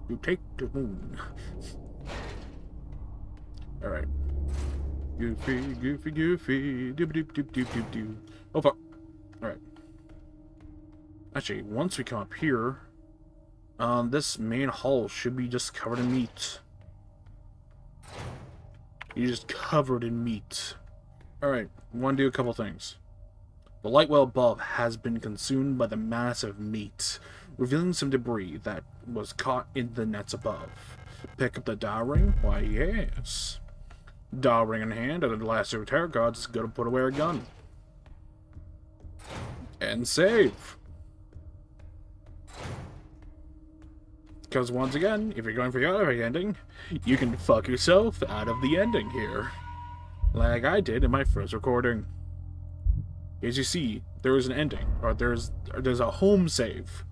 You take the moon. Alright. Goofy, goofy, goofy. Doop doop doop doop doop doop. Oh fuck. Alright. Actually, once we come up here, this main hall should be just covered in meat. You're just covered in meat. Alright, we want to do a couple things. The light well above has been consumed by the massive meat, revealing some debris that was caught in the nets above. Pick up the dial ring? Why, yes. Dial ring in hand, and the last two tarot cards is going to put away a gun. And save. Because once again, if you're going for the other ending, you can fuck yourself out of the ending here. Like I did in my first recording. As you see, there is an ending, or there's a home save.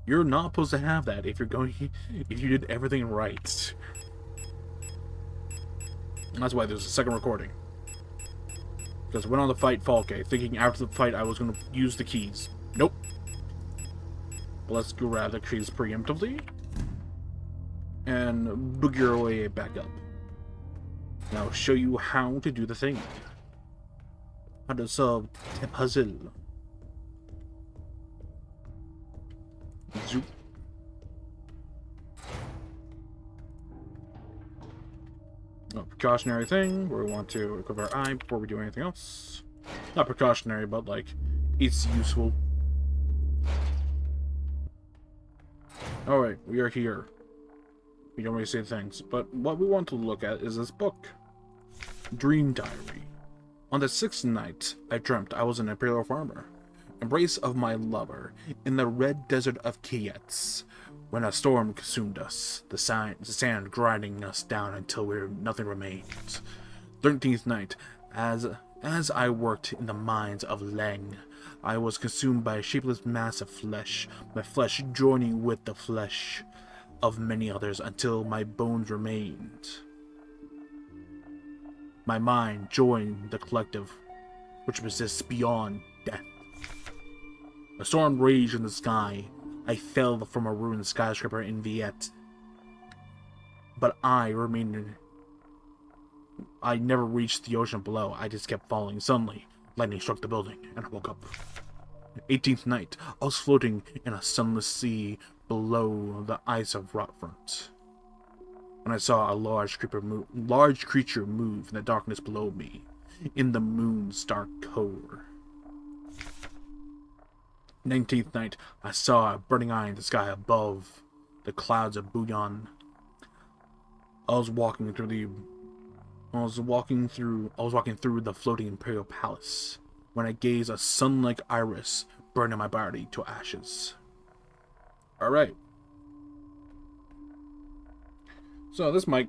You're not supposed to have that if you did everything right. And that's why there's a second recording. Because I went on the fight Falke, thinking after the fight I was going to use the keys. Nope. But let's grab the keys preemptively. And boogie your way back up. Now I'll show you how to do the thing. How to solve the puzzle. Zoop. A precautionary thing where we want to equip our eye before we do anything else. Not precautionary, but like, it's useful. Alright, we are here. We don't really say things, but what we want to look at is this book. Dream Diary. On the 6th night, I dreamt I was an imperial farmer, embrace of my lover, in the red desert of Kietz, when a storm consumed us, the sand grinding us down until nothing remained. 13th night, as I worked in the mines of Leng, I was consumed by a shapeless mass of flesh, my flesh joining with the flesh of many others until my bones remained. My mind joined the collective, which persists beyond death. A storm raged in the sky. I fell from a ruined skyscraper in Viet. But I remained. I never reached the ocean below. I just kept falling. Suddenly, lightning struck the building, and I woke up. 18th night. I was floating in a sunless sea below the ice of Rotfront, when I saw a large creature move in the darkness below me, in the moon's dark core. 19th night. I saw a burning eye in the sky above the clouds of Bouillon. I was walking through the floating imperial palace when I gazed a sun-like iris burning my body to ashes. Alright. So this might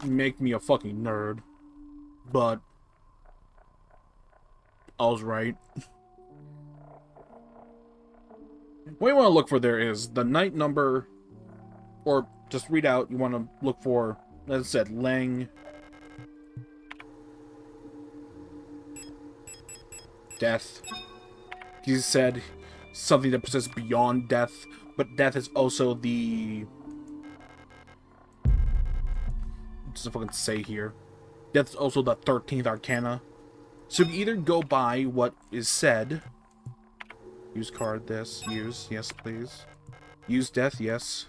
make me a fucking nerd, but I was right. What you want to look for there is the night number, or just read out, you want to look for, as I said, Lang, death. He said something that persists beyond death, but death is also the... What does it fucking say here? Death is also the 13th arcana. So you either go by what is said. Use card this. Use. Yes, please. Use death. Yes.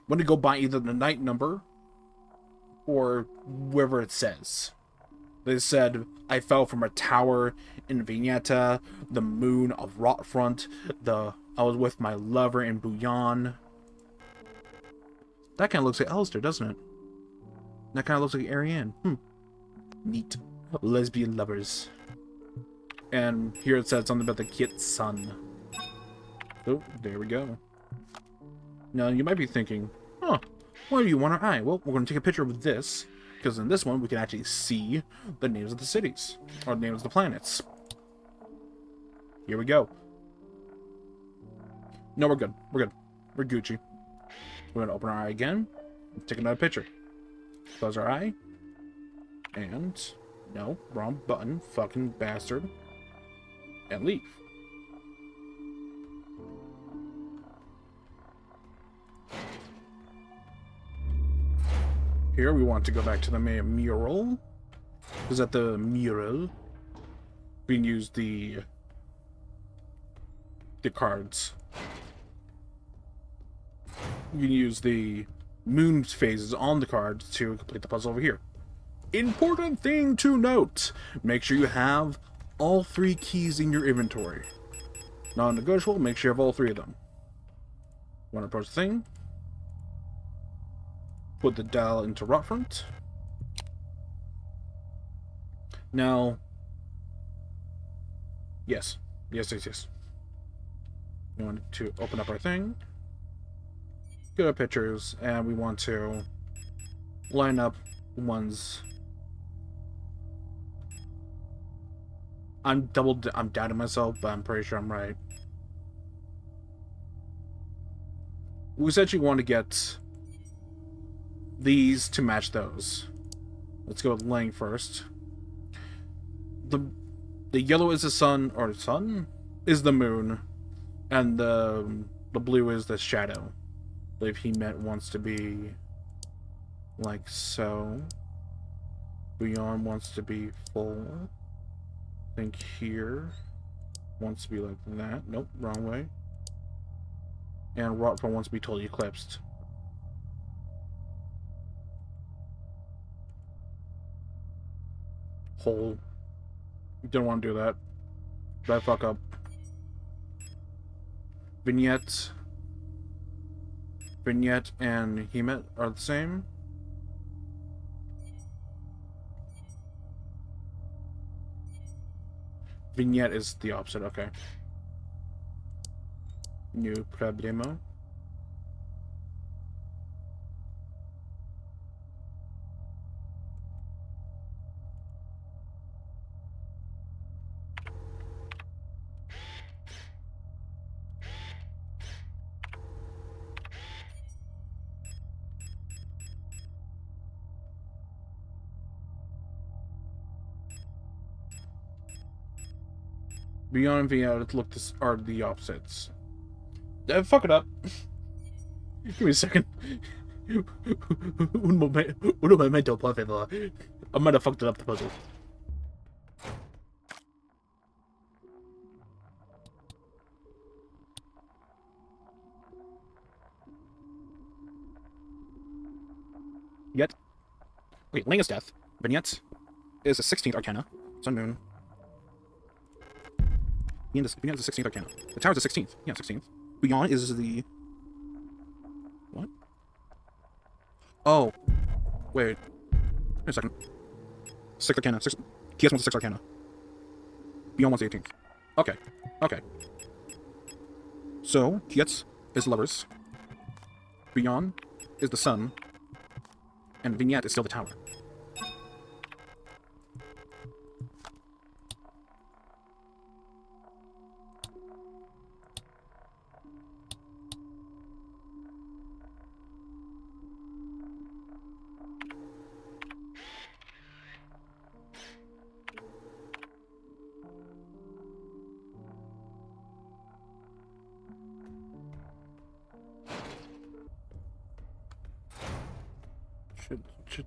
Want to go by either the night number or wherever it says. They said, I fell from a tower in Vignetta, the moon of Rotfront, I was with my lover in Bouillon. That kind of looks like Alistair, doesn't it? That kind of looks like Ariane. Neat. Lesbian lovers. And here it said something about the kid's son. Oh, there we go. Now, you might be thinking, why do you want our eye? Well, we're going to take a picture of this, because in this one, we can actually see the names of the cities, or the names of the planets. Here we go. No, we're good. We're good. We're Gucci. We're going to open our eye again, take another picture. Close our eye. And... no, wrong button. Fucking bastard. And leave. Here we want to go back to the mural. Because at the mural, we can use the cards. You can use the moon phases on the cards to complete the puzzle over here. Important thing to note, make sure you have all 3 keys in your inventory. Non-negotiable, make sure you have all 3 of them. Want to approach the thing. Put the dial into Rotfront. Now, yes. We want to open up our thing. Go to pictures, and we want to line up ones. I'm doubting myself, but I'm pretty sure I'm right. We essentially want to get these to match those. Let's go with Lang first. The yellow is the sun, or the sun is the moon, and the blue is the shadow. I believe he wants to be like so. Beyond wants to be full. I think here wants to be like that. Nope, wrong way. And Rotfront wants to be totally eclipsed. Whole. You don't want to do that. That fuck up. Vignette and Hemet are the same. Vignette is the opposite, okay. New problemo. Beyond and vignette are the opposites. Fuck it up. Give me a second. Un momento, por favor. I might have fucked it up, the puzzle. Yet. Wait, Linga's Death, Vignette, is the 16th Arcana. Sun Moon. Vignette is the 16th Arcana. The Tower is the 16th. Yeah, 16th. Beyond is the... What? Oh. Wait. Wait a second. 6th Arcana. TS wants the 6th Arcana. Beyond wants the 18th. Okay. Okay. So, TS is Lovers. Beyond is the Sun. And Vignette is still the Tower. Should...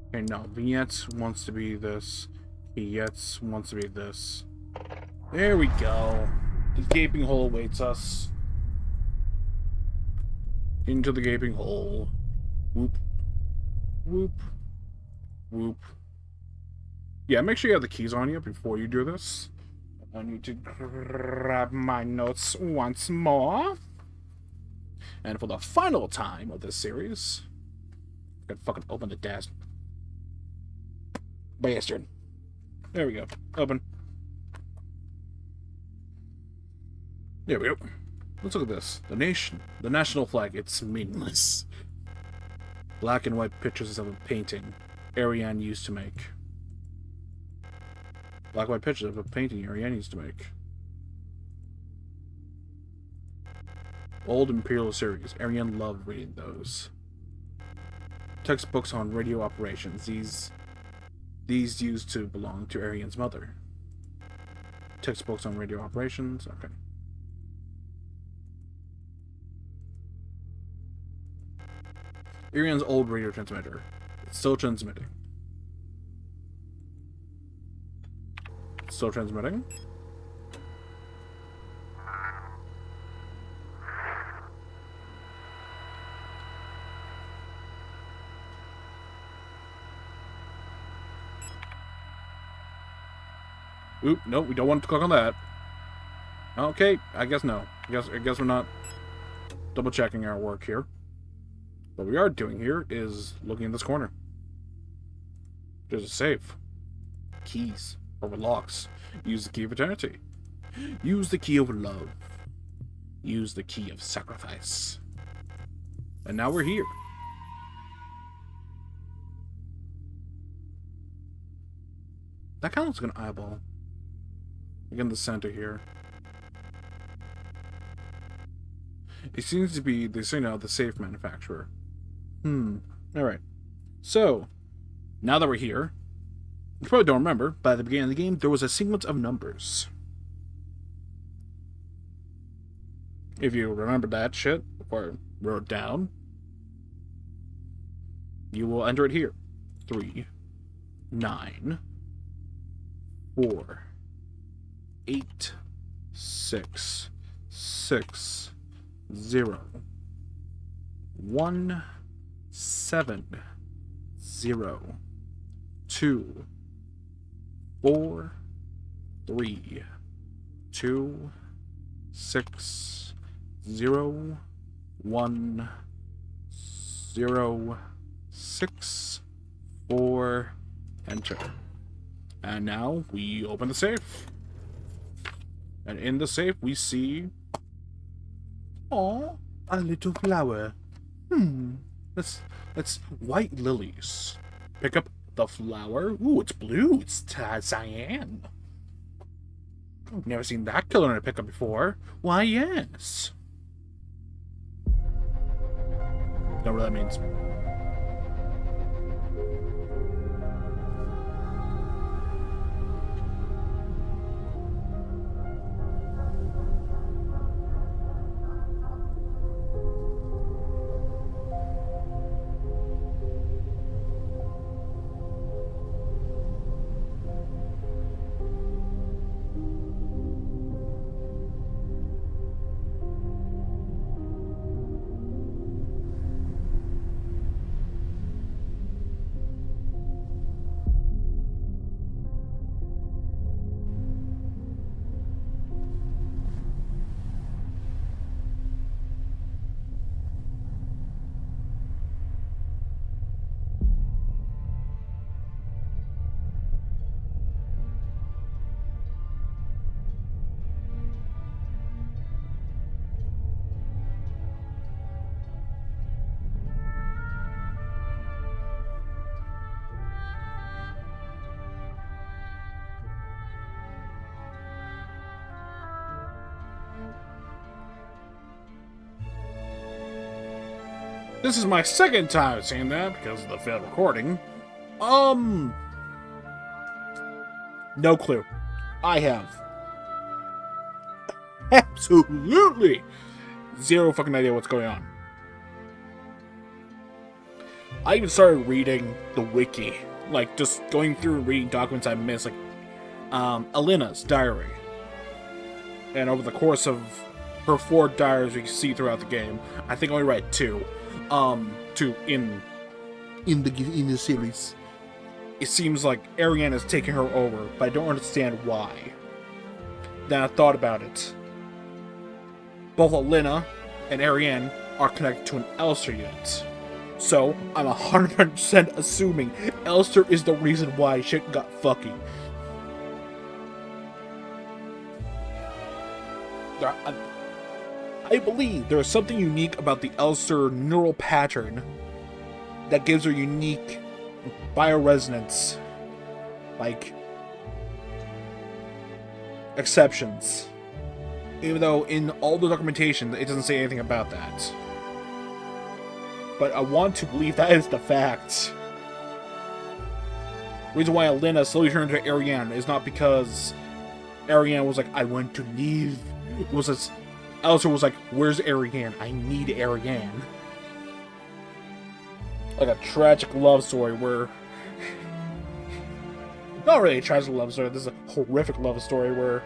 Okay, no. Vignette wants to be this. Vignette wants to be this. There we go. The gaping hole awaits us. Into the gaping hole. Whoop. Whoop. Whoop. Yeah, make sure you have the keys on you before you do this. I need to grab my notes once more. And for the final time of this series, I gotta fucking open the desk. Bastard. There we go. Open. There we go. Let's look at this. The national flag, it's meaningless. Black and white pictures of a painting Ariane used to make. Black and white pictures of a painting Ariane used to make. Old Imperial series. Ariane loved reading those. Textbooks on radio operations. These used to belong to Ariane's mother. Textbooks on radio operations. Okay. Ariane's old radio transmitter. It's still transmitting. Still transmitting. Oop, nope, we don't want to click on that. Okay, I guess no. I guess we're not double checking our work here. What we are doing here is looking in this corner. There's a safe. Keys. Or locks. Use the key of eternity. Use the key of love. Use the key of sacrifice. And now we're here. That kind of looks like an eyeball. Again, the center here. It seems to be the signal of the safe manufacturer. Alright. So, now that we're here, you probably don't remember, but at the beginning of the game, there was a sequence of numbers. If you remember that shit, or wrote it down, you will enter it here. 3, 9, 4, 8, 6, 6, 0, 1, 7, 0, 2, 4, 3, 2, 6, 0, 1, 0, 6, 4, enter. And now we open the safe. And in the safe we see... Aww, a little flower. That's white lilies. Pick up the flower. Ooh, it's blue. It's cyan. Never seen that color in a pickup before. Why, yes. Don't know what that means. This is my second time seeing that because of the failed recording. No clue. I have absolutely zero fucking idea what's going on. I even started reading the wiki, like just going through and reading documents I missed, like Alina's diary. And over the course of her 4 diaries we see throughout the game, I think I only read 2. In the series. It seems like Ariane is taking her over, but I don't understand why. Then I thought about it. Both Alina and Ariane are connected to an Elster unit. So, I'm 100% assuming Elster is the reason why shit got fucky. I believe there is something unique about the Elster neural pattern that gives her unique bioresonance, like, exceptions. Even though in all the documentation it doesn't say anything about that. But I want to believe that is the fact. The reason why Alina slowly turned into Ariane is not because Ariane was like, I want to leave. It was this Elster was like, where's Ariane? I need Ariane. Like a tragic love story where... Not really a tragic love story, this is a horrific love story where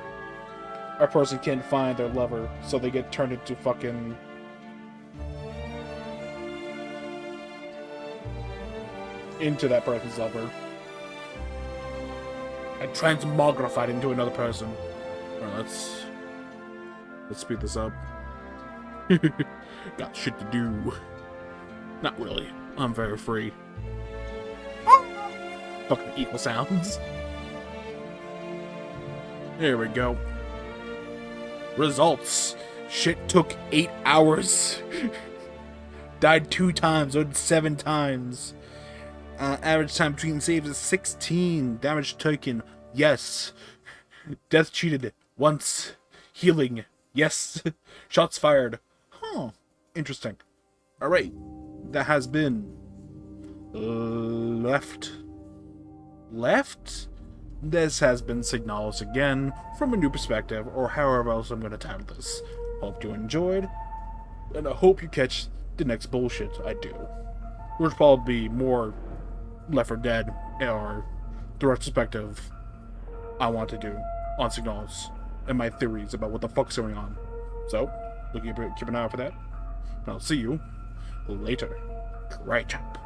a person can't find their lover, so they get turned into fucking... into that person's lover. And transmogrified into another person. Alright, let's speed this up. Got shit to do. Not really. I'm very free. Fucking equal sounds. There we go. Results. Shit took 8 hours. Died 2 times, lived 7 times. Average time between saves is 16. Damage taken, yes. Death cheated, once. Healing, yes. Shots fired. Huh. Interesting. Alright. That has been... Left? This has been Signalis again, from a new perspective, or however else I'm going to title this. Hope you enjoyed, and I hope you catch the next bullshit I do. Which will probably be more Left 4 Dead, or the retrospective I want to do on Signalis, and my theories about what the fuck's going on. So, keep an eye out for that. And I'll see you later. Right up.